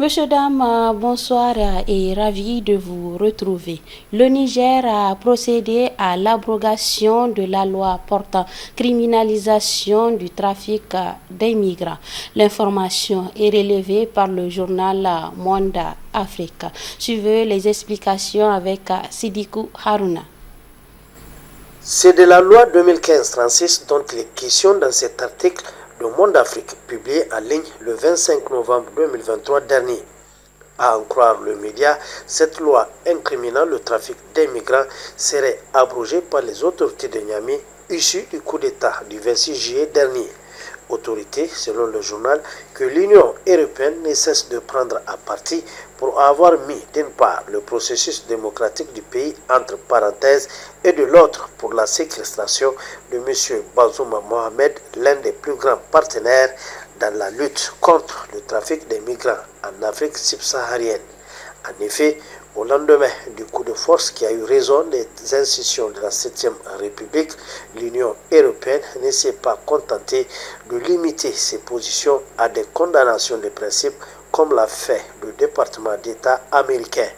Monsieur, dame, bonsoir et ravi de vous retrouver. Le Niger a procédé à l'abrogation de la loi portant criminalisation du trafic des migrants. L'information est relevée par le journal Monde Afrique. Suivez les explications avec Sidikou Haruna. C'est de la loi 2015-36 dont il est question dans cet article de Monde Afrique, publié en ligne le 25 novembre 2023 dernier. À en croire le média, cette loi incriminant le trafic des migrants serait abrogée par les autorités de Niamey issues du coup d'État du 26 juillet dernier. Autorité, selon le journal, que l'Union européenne ne cesse de prendre à partie pour avoir mis d'une part le processus démocratique du pays entre parenthèses et de l'autre pour la séquestration de M. Bazoum Mohamed, l'un des plus grands partenaires dans la lutte contre le trafic des migrants en Afrique subsaharienne. En effet, au lendemain du coup de force qui a eu raison des institutions de la 7e République, l'Union européenne ne s'est pas contentée de limiter ses positions à des condamnations de principe comme l'a fait le département d'État américain.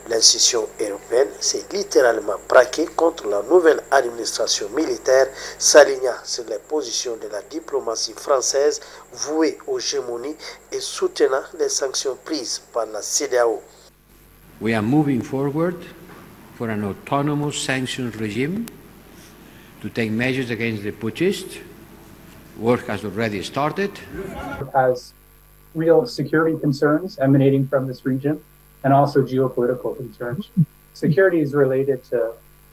L'institution européenne s'est littéralement braquée contre la nouvelle administration militaire, s'alignant sur les positions de la diplomatie française vouée aux gémonies et soutenant les sanctions prises par la CEDEAO. We are moving forward for an autonomous sanctions regime to take measures against the putschists. Work has already started. Has real security concerns emanating from this region and also geopolitical concerns. Security is related to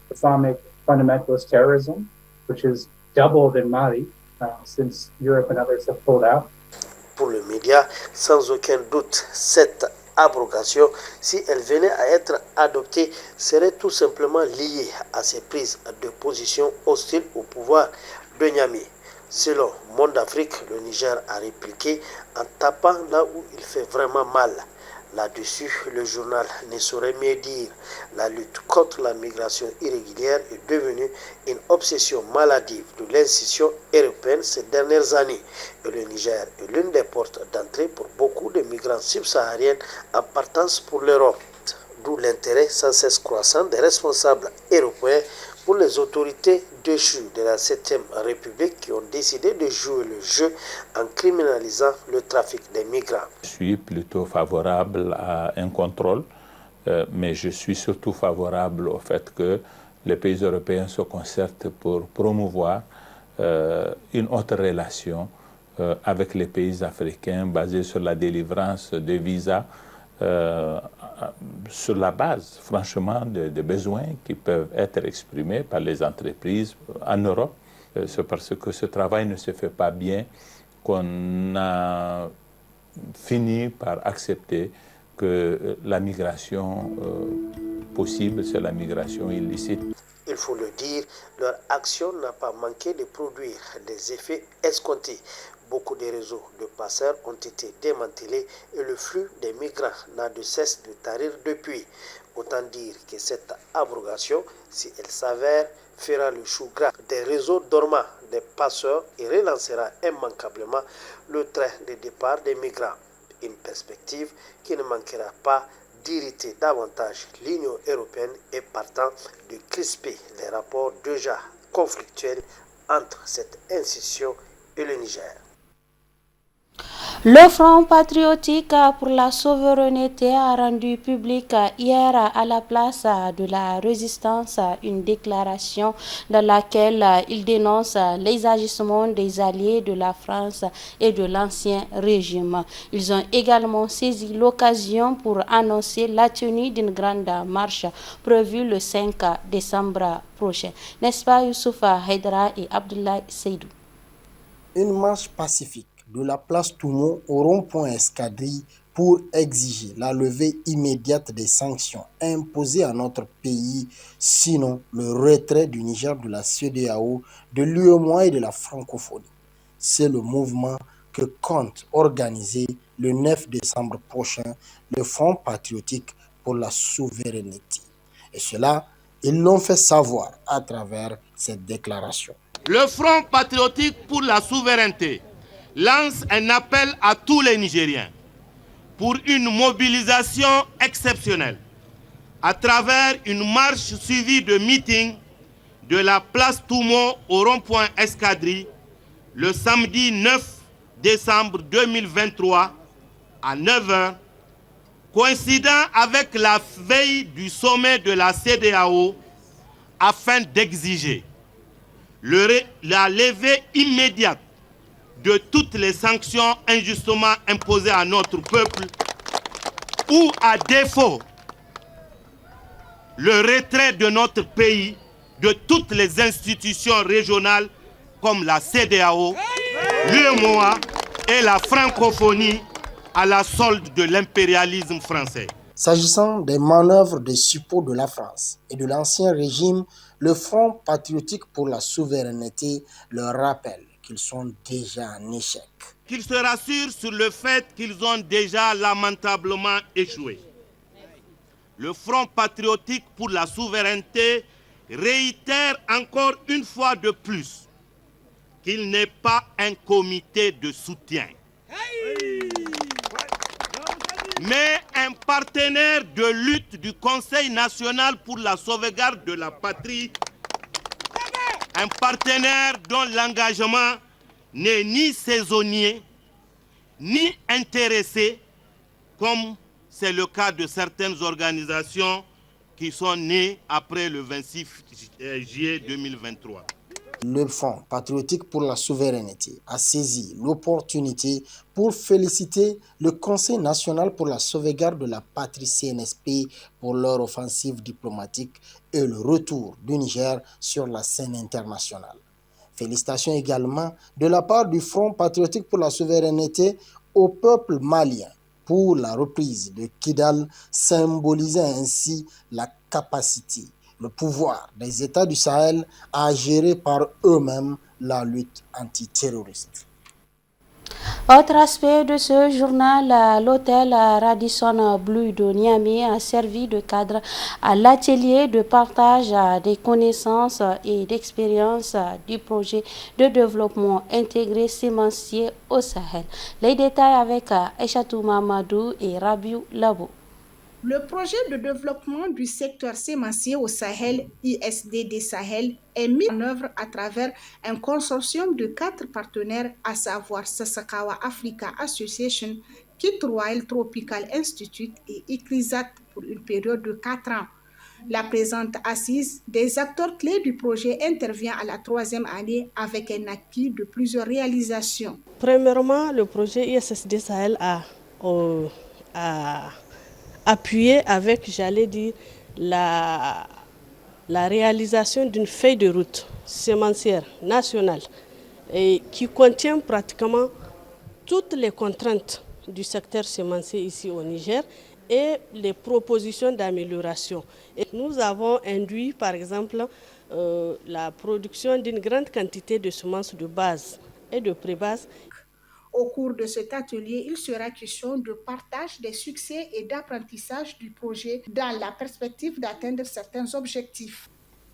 Islamic fundamentalist terrorism, which has doubled in Mali since Europe and others have pulled out. Pour le média, sans aucun doute, cette abrogation, si elle venait à être adoptée, serait tout simplement liée à ces prises de position hostiles au pouvoir de Niamey. Selon Monde Afrique, le Niger a répliqué en tapant là où il fait vraiment mal. Là-dessus, le journal ne saurait mieux dire. La lutte contre la migration irrégulière est devenue une obsession maladive de l'institution européenne ces dernières années. Et le Niger est l'une des portes d'entrée pour beaucoup de migrants subsahariens en partance pour l'Europe. D'où l'intérêt sans cesse croissant des responsables européens pour les autorités déchues de la 7e République qui ont décidé de jouer le jeu en criminalisant le trafic des migrants. Je suis plutôt favorable à un contrôle, mais je suis surtout favorable au fait que les pays européens se concertent pour promouvoir une autre relation avec les pays africains basée sur la délivrance de visas sur la base, franchement, des besoins qui peuvent être exprimés par les entreprises en Europe. C'est parce que ce travail ne se fait pas bien qu'on a fini par accepter que la migration possible, c'est la migration illicite. Il faut le dire, leur action n'a pas manqué de produire des effets escomptés. Beaucoup de réseaux de passeurs ont été démantelés et le flux des migrants n'a de cesse de tarir depuis. Autant dire que cette abrogation, si elle s'avère, fera le chou gras des réseaux dormants des passeurs et relancera immanquablement le train de départ des migrants. Une perspective qui ne manquera pas d'irriter davantage l'Union européenne et partant de crisper les rapports déjà conflictuels entre cette institution et le Niger. Le Front patriotique pour la souveraineté a rendu public hier à la place de la résistance une déclaration dans laquelle il dénonce les agissements des alliés de la France et de l'ancien régime. Ils ont également saisi l'occasion pour annoncer la tenue d'une grande marche prévue le 5 décembre prochain. N'est-ce pas Youssoufa Haidara et Abdoulaye Seydou? Une marche pacifique de la place Toumo au rond-point Escadrille pour exiger la levée immédiate des sanctions imposées à notre pays, sinon le retrait du Niger de la CEDEAO, de l'UEMOA et de la francophonie. C'est le mouvement que compte organiser le 9 décembre prochain le Front patriotique pour la souveraineté. Et cela, ils l'ont fait savoir à travers cette déclaration. Le Front patriotique pour la souveraineté lance un appel à tous les Nigériens pour une mobilisation exceptionnelle à travers une marche suivie de meetings de la place Toumo au rond-point Escadrille le samedi 9 décembre 2023 à 9h, coïncidant avec la veille du sommet de la CEDEAO, afin d'exiger la levée immédiate de toutes les sanctions injustement imposées à notre peuple ou, à défaut, le retrait de notre pays de toutes les institutions régionales comme la CEDEAO, l'UEMOA et la francophonie à la solde de l'impérialisme français. S'agissant des manœuvres de support de la France et de l'ancien régime, le Front patriotique pour la souveraineté leur rappelle qu'ils sont déjà en échec. Qu'ils se rassurent sur le fait qu'ils ont déjà lamentablement échoué. Le Front patriotique pour la souveraineté réitère encore une fois de plus qu'il n'est pas un comité de soutien, mais un partenaire de lutte du Conseil national pour la sauvegarde de la patrie, un partenaire dont l'engagement n'est ni saisonnier, ni intéressé, comme c'est le cas de certaines organisations qui sont nées après le 26 juillet 2023. Le Front patriotique pour la souveraineté a saisi l'opportunité pour féliciter le Conseil national pour la sauvegarde de la patrie CNSP pour leur offensive diplomatique et le retour du Niger sur la scène internationale. Félicitations également de la part du Front patriotique pour la souveraineté au peuple malien pour la reprise de Kidal, symbolisant ainsi la capacité, le pouvoir des États du Sahel à gérer par eux-mêmes la lutte antiterroriste. Autre aspect de ce journal, l'hôtel Radisson Blu de Niamey a servi de cadre à l'atelier de partage des connaissances et d'expériences du projet de développement intégré sémencier au Sahel. Les détails avec Aïchatou Mamadou et Rabiou Labo. Le projet de développement du secteur sémencier au Sahel, ISDD Sahel, est mis en œuvre à travers un consortium de 4 partenaires, à savoir Sasakawa Africa Association, Kit Royal Tropical Institute et ICRISAT pour une période de 4 ans. La présente assise des acteurs clés du projet intervient à la 3e année avec un acquis de plusieurs réalisations. Premièrement, le projet ISSD Sahel a appuyé avec, j'allais dire, la réalisation d'une feuille de route sémencière nationale et qui contient pratiquement toutes les contraintes du secteur sémencier ici au Niger et les propositions d'amélioration. Et nous avons induit, par exemple, la production d'une grande quantité de semences de base et de pré-base. Au cours de cet atelier, il sera question de partage des succès et d'apprentissage du projet dans la perspective d'atteindre certains objectifs.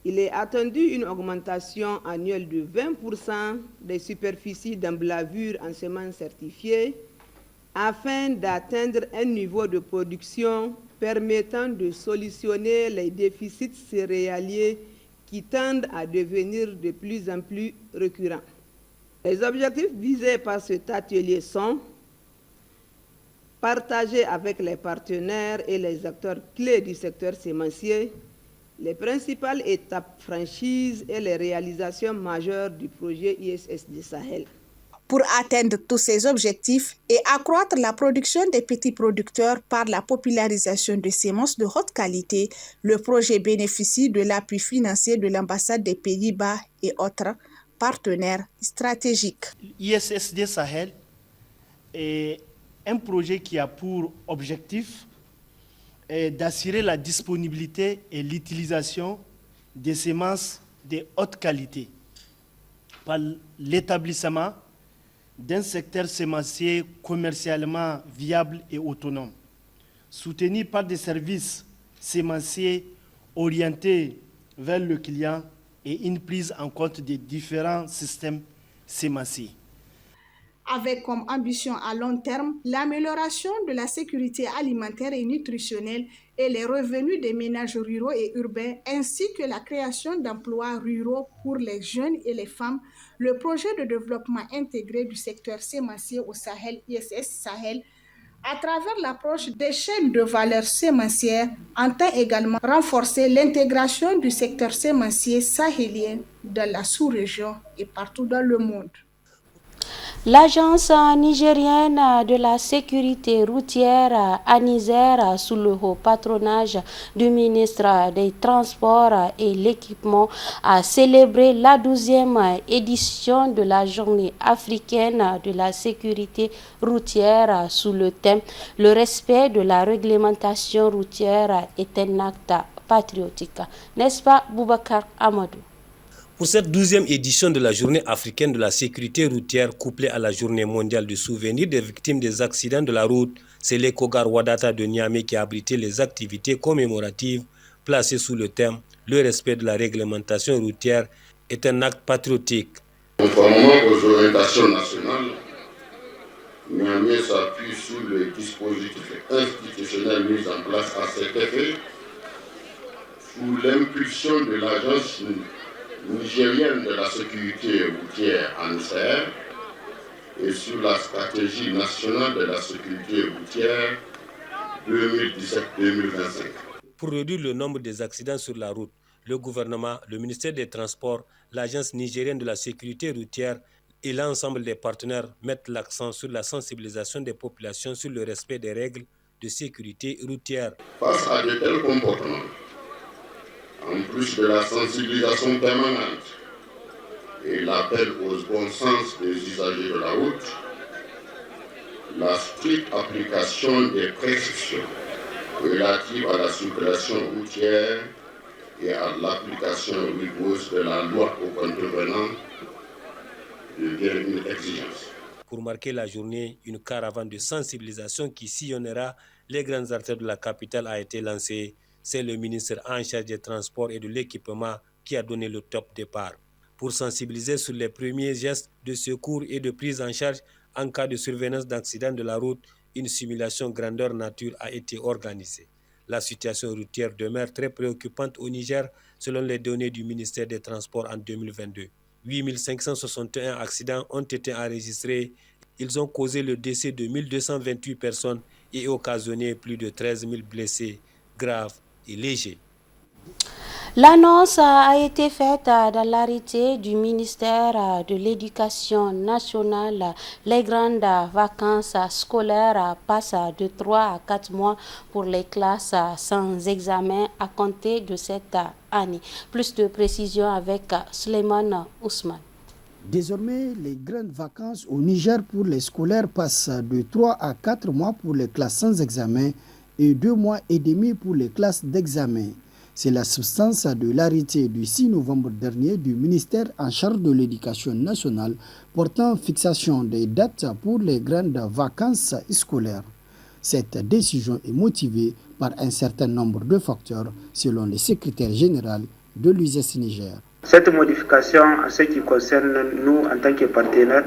Il est attendu une augmentation annuelle de 20% des superficies d'emblavure en semences certifiées afin d'atteindre un niveau de production permettant de solutionner les déficits céréaliers qui tendent à devenir de plus en plus récurrents. Les objectifs visés par cet atelier sont partager avec les partenaires et les acteurs clés du secteur sémencier les principales étapes franchises et les réalisations majeures du projet ISSD Sahel. Pour atteindre tous ces objectifs et accroître la production des petits producteurs par la popularisation de semences de haute qualité, le projet bénéficie de l'appui financier de l'ambassade des Pays-Bas et autres partenaires stratégiques. ISSD Sahel est un projet qui a pour objectif d'assurer la disponibilité et l'utilisation des semences de haute qualité par l'établissement d'un secteur sémencier commercialement viable et autonome, soutenu par des services sémenciers orientés vers le client et une prise en compte des différents systèmes sémenciers. avec comme ambition à long terme l'amélioration de la sécurité alimentaire et nutritionnelle et les revenus des ménages ruraux et urbains, ainsi que la création d'emplois ruraux pour les jeunes et les femmes. Le projet de développement intégré du secteur sémencier au Sahel, ISS Sahel, à travers l'approche des chaînes de valeur sémencière, entend également renforcer l'intégration du secteur sémencier sahélien dans la sous-région et partout dans le monde. L'agence nigérienne de la sécurité routière ANISER, sous le haut patronage du ministre des Transports et l'Équipement, a célébré la 12e édition de la Journée africaine de la sécurité routière sous le thème « Le respect de la réglementation routière est un acte patriotique ». N'est-ce pas, Boubacar Amadou? Pour cette 12e édition de la Journée africaine de la sécurité routière couplée à la Journée mondiale du souvenir des victimes des accidents de la route, c'est l'Ecogar Wadata de Niamey qui a abrité les activités commémoratives placées sous le thème « Le respect de la réglementation routière est un acte patriotique ». Conformément aux orientations nationales, Niamey s'appuie sur le dispositif institutionnel mis en place à cet effet sous l'impulsion de l'agence nigérienne de la sécurité routière ANISER et sur la stratégie nationale de la sécurité routière 2017-2025. Pour réduire le nombre des accidents sur la route, le gouvernement, le ministère des Transports, l'agence nigérienne de la sécurité routière et l'ensemble des partenaires mettent l'accent sur la sensibilisation des populations sur le respect des règles de sécurité routière. Face à de tels comportements, en plus de la sensibilisation permanente et l'appel au bon sens des usagers de la route, la stricte application des prescriptions relatives à la circulation routière et à l'application rigoureuse de la loi aux contrevenants devient une exigence. Pour marquer la journée, une caravane de sensibilisation qui sillonnera les grandes artères de la capitale a été lancée. C'est le ministre en charge des Transports et de l'Équipement qui a donné le top départ. Pour sensibiliser sur les premiers gestes de secours et de prise en charge en cas de survenance d'accident de la route, une simulation grandeur nature a été organisée. La situation routière demeure très préoccupante au Niger selon les données du ministère des Transports en 2022. 8561 accidents ont été enregistrés. Ils ont causé le décès de 1228 personnes et occasionné plus de 13 000 blessés graves et légers. L'annonce a été faite dans l'arrêté du ministère de l'Éducation nationale. Les grandes vacances scolaires passent de 3 à 4 mois pour les classes sans examen à compter de cette année. Plus de précisions avec Suleiman Ousmane. Désormais, les grandes vacances au Niger pour les scolaires passent de 3 à 4 mois pour les classes sans examen et 2 mois et demi pour les classes d'examen. C'est la substance de l'arrêté du 6 novembre dernier du ministère en charge de l'Éducation nationale portant fixation des dates pour les grandes vacances scolaires. Cette décision est motivée par un certain nombre de facteurs selon le secrétaire général de l'USS Niger. Cette modification, en ce qui concerne nous en tant que partenaires,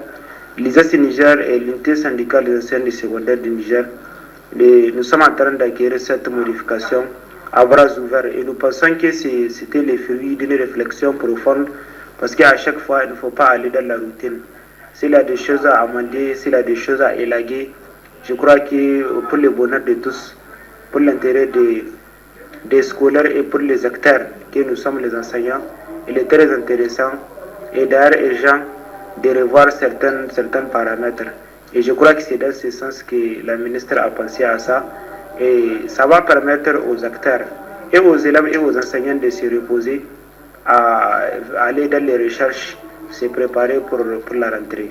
l'USS Niger et l'unité syndicale des enseignants du secondaire du Niger, nous sommes en train d'acquérir cette modification à bras ouverts et nous pensons que c'était le fruit d'une réflexion profonde parce qu'à chaque fois il ne faut pas aller dans la routine. S'il y a des choses à amender, s'il y a des choses à élaguer, je crois que pour le bonheur de tous, pour l'intérêt des scolaires et pour les acteurs que nous sommes les enseignants, il est très intéressant et d'ailleurs urgent de revoir certains paramètres. Et je crois que c'est dans ce sens que la ministre a pensé à ça. Et ça va permettre aux acteurs et aux élèves et aux enseignants de se reposer, à aller dans les recherches, se préparer pour la rentrée.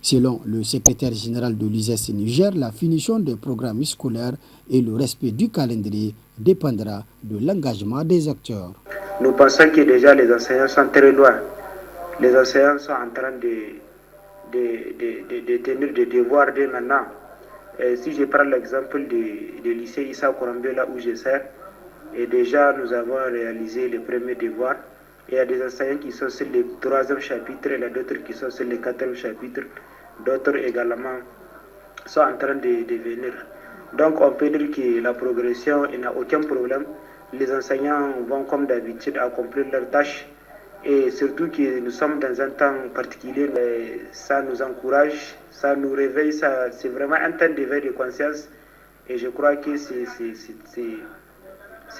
Selon le secrétaire général de l'USS Niger, la finition des programmes scolaires et le respect du calendrier dépendra de l'engagement des acteurs. Nous pensons que déjà les enseignants sont très loin. Les enseignants sont en train de tenir des devoirs dès maintenant. Si je prends l'exemple du lycée Issa Kourambe, là où je sers, et déjà nous avons réalisé les premiers devoirs. Il y a des enseignants qui sont sur le 3e chapitre et d'autres qui sont sur le 4e chapitre. d'autres également sont en train de venir. Donc on peut dire que la progression, il n'y a aucun problème. Les enseignants vont comme d'habitude accomplir leurs tâches et surtout que nous sommes dans un temps particulier, mais ça nous encourage, ça nous réveille, c'est vraiment un temps d'éveil de conscience et je crois que c'est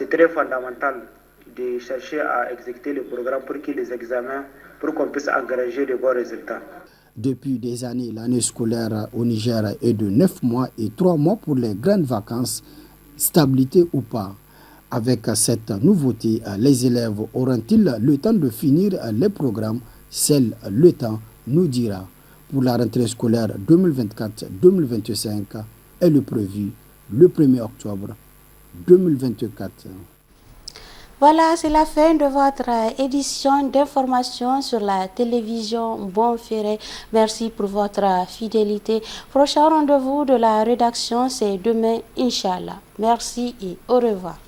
très fondamental de chercher à exécuter le programme pour que les examens, pour qu'on puisse engager de bons résultats. Depuis des années, l'année scolaire au Niger est de 9 mois et 3 mois pour les grandes vacances, stabilité ou pas. Avec cette nouveauté, les élèves auront-ils le temps de finir les programmes? Seul le temps nous dira. Pour la rentrée scolaire 2024-2025, elle est prévue le 1er octobre 2024. Voilà, c'est la fin de votre édition d'information sur la télévision Bonferré. Merci pour votre fidélité. Prochain rendez-vous de la rédaction, c'est demain, Inch'Allah. Merci et au revoir.